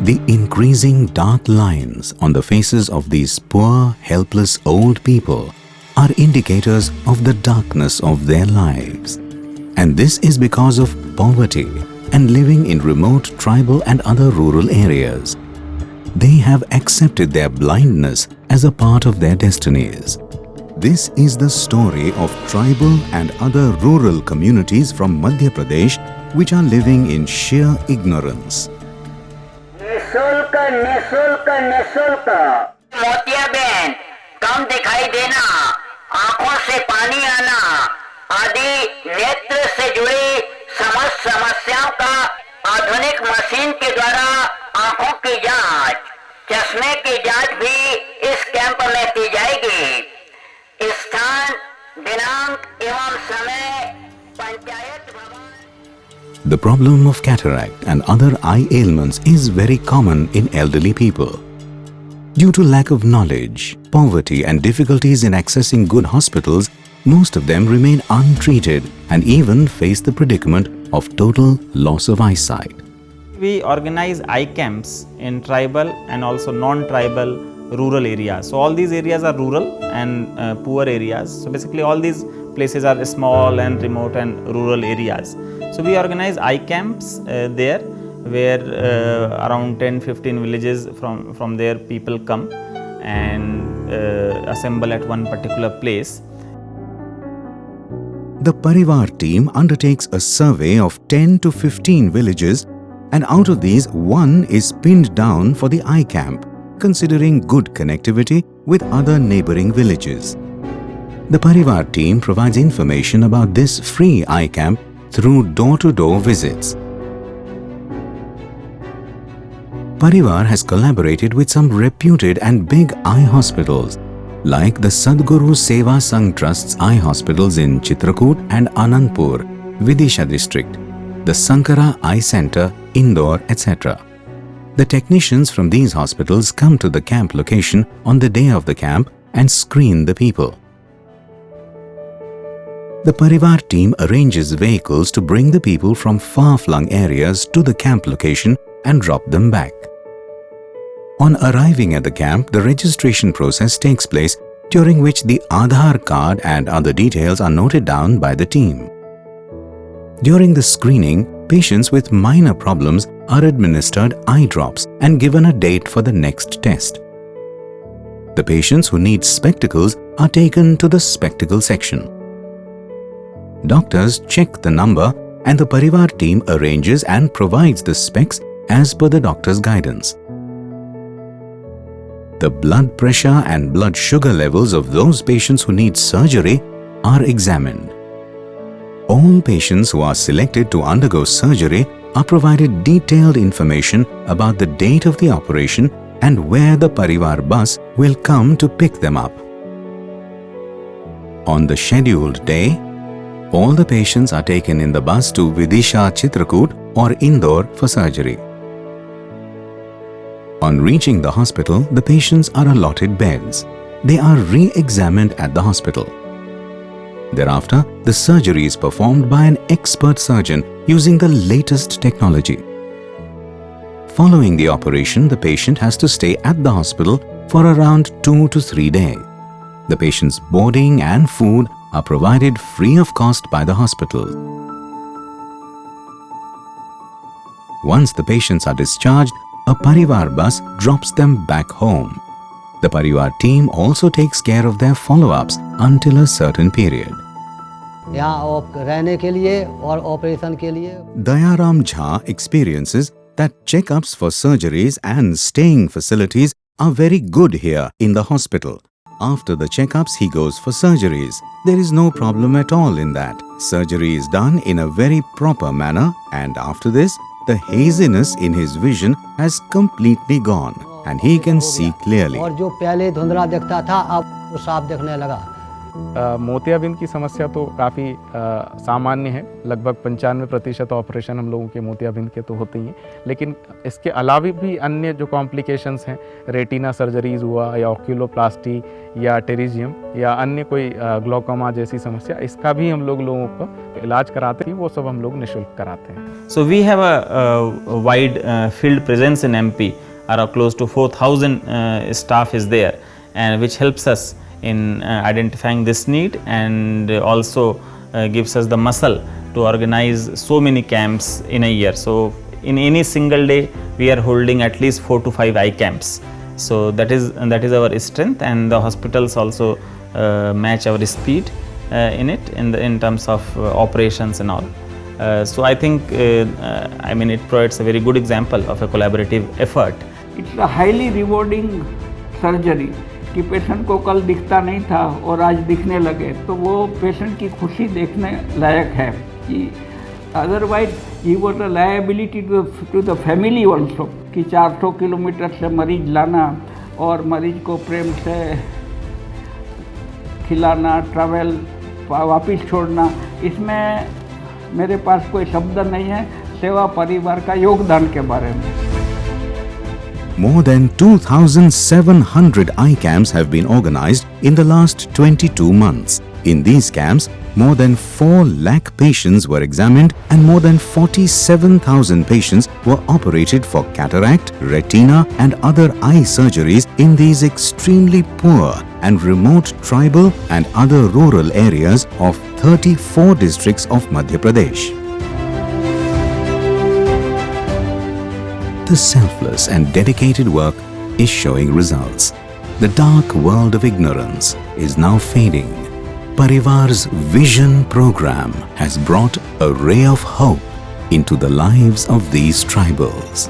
The increasing dark lines on the faces of these poor, helpless old people are indicators of the darkness of their lives. And this is because of poverty and living in remote tribal and other rural areas. They have accepted their blindness as a part of their destinies. This is the story of tribal and other rural communities from Madhya Pradesh which are living in sheer ignorance. निःशुल्क मोतिया बहन, कम दिखाई देना, आंखों से पानी आना आदि नेत्र से जुड़ी समस्त समस्याओं का आधुनिक मशीन के द्वारा आंखों की जांच, चश्मे की जांच भी इस कैंप में की जाएगी। स्थान, दिनांक एवं समय पंचायत भवन। The problem of cataract and other eye ailments is very common in elderly people. Due to lack of knowledge, poverty and difficulties in accessing good hospitals, most of them remain untreated and even face the predicament of total loss of eyesight. We organize eye camps in tribal and also non-tribal rural areas. So all these areas are rural and poor areas. So basically all these places are small and remote and rural areas. So we organize eye camps there where around 10-15 villages from there people come and assemble at one particular place. The Parivaar team undertakes a survey of 10 to 15 villages, and out of these, one is pinned down for the eye camp, considering good connectivity with other neighboring villages. The Parivaar team provides information about this free eye camp through door-to-door visits. Parivaar has collaborated with some reputed and big eye hospitals like the Sadguru Seva Sangh Trust's eye hospitals in Chitrakoot and Anandpur, Vidisha district, the Sankara Eye Center, Indore, etc. The technicians from these hospitals come to the camp location on the day of the camp and screen the people. The Parivaar team arranges vehicles to bring the people from far-flung areas to the camp location and drop them back. On arriving at the camp, the registration process takes place, during which the Aadhaar card and other details are noted down by the team. During the screening, patients with minor problems are administered eye drops and given a date for the next test. The patients who need spectacles are taken to the spectacle section. Doctors check the number and the Parivaar team arranges and provides the specs as per the doctor's guidance. The blood pressure and blood sugar levels of those patients who need surgery are examined. All patients who are selected to undergo surgery are provided detailed information about the date of the operation and where the Parivaar bus will come to pick them up. On the scheduled day, all the patients are taken in the bus to Vidisha, Chitrakoot or Indore for surgery. On reaching the hospital, the patients are allotted beds. They are re-examined at the hospital. Thereafter, the surgery is performed by an expert surgeon using the latest technology. Following the operation, the patient has to stay at the hospital for around 2 to 3 days. The patient's boarding and food are provided free of cost by the hospital. Once the patients are discharged, a Parivaar bus drops them back home. The Parivaar team also takes care of their follow-ups until a certain period. Dayaram Jha experiences that checkups for surgeries and staying facilities are very good here in the hospital. After the checkups, he goes for surgeries. There is no problem at all in that. Surgery is done in a very proper manner, and after this, the haziness in his vision has completely gone and he can see clearly. मोतियाबिंद की समस्या तो काफ़ी सामान्य है। लगभग 95% operation हम लोगों के मोतियाबिंद के तो होते ही हैं, लेकिन इसके अलावा भी अन्य जो कॉम्प्लिकेशंस हैं, रेटिना सर्जरीज हुआ या ऑक्यूलोप्लास्टी या टेरिजियम या अन्य कोई ग्लोकोमा जैसी समस्या, इसका भी हम लोगों को इलाज कराते हैं, वो सब हम लोग निःशुल्क कराते हैं। So we have a wide field presence in MP. Around close to 4,000 staff is there, and which helps us in identifying this need, and also gives us the muscle to organize so many camps in a year. So in any single day we are holding at least 4 to 5 eye camps. So that is our strength, and the hospitals also match our speed in it in terms of operations and all. So I think I mean it provides a very good example of a collaborative effort. It's a highly rewarding surgery कि patient को कल दिखता नहीं था और आज दिखने लगे, तो वो पेशेंट की खुशी देखने लायक है कि otherwise he was a liability to the family also कि 400 किलोमीटर से मरीज लाना और मरीज को प्रेम से खिलाना, ट्रैवल, वापस छोड़ना, इसमें मेरे पास कोई शब्द नहीं है सेवा परिवार का योगदान के बारे में। More than 2,700 eye camps have been organized in the last 22 months. In these camps, more than 4 lakh patients were examined and more than 47,000 patients were operated for cataract, retina and other eye surgeries in these extremely poor and remote tribal and other rural areas of 34 districts of Madhya Pradesh. The selfless and dedicated work is showing results. The dark world of ignorance is now fading. Parivaar's Vision program has brought a ray of hope into the lives of these tribals.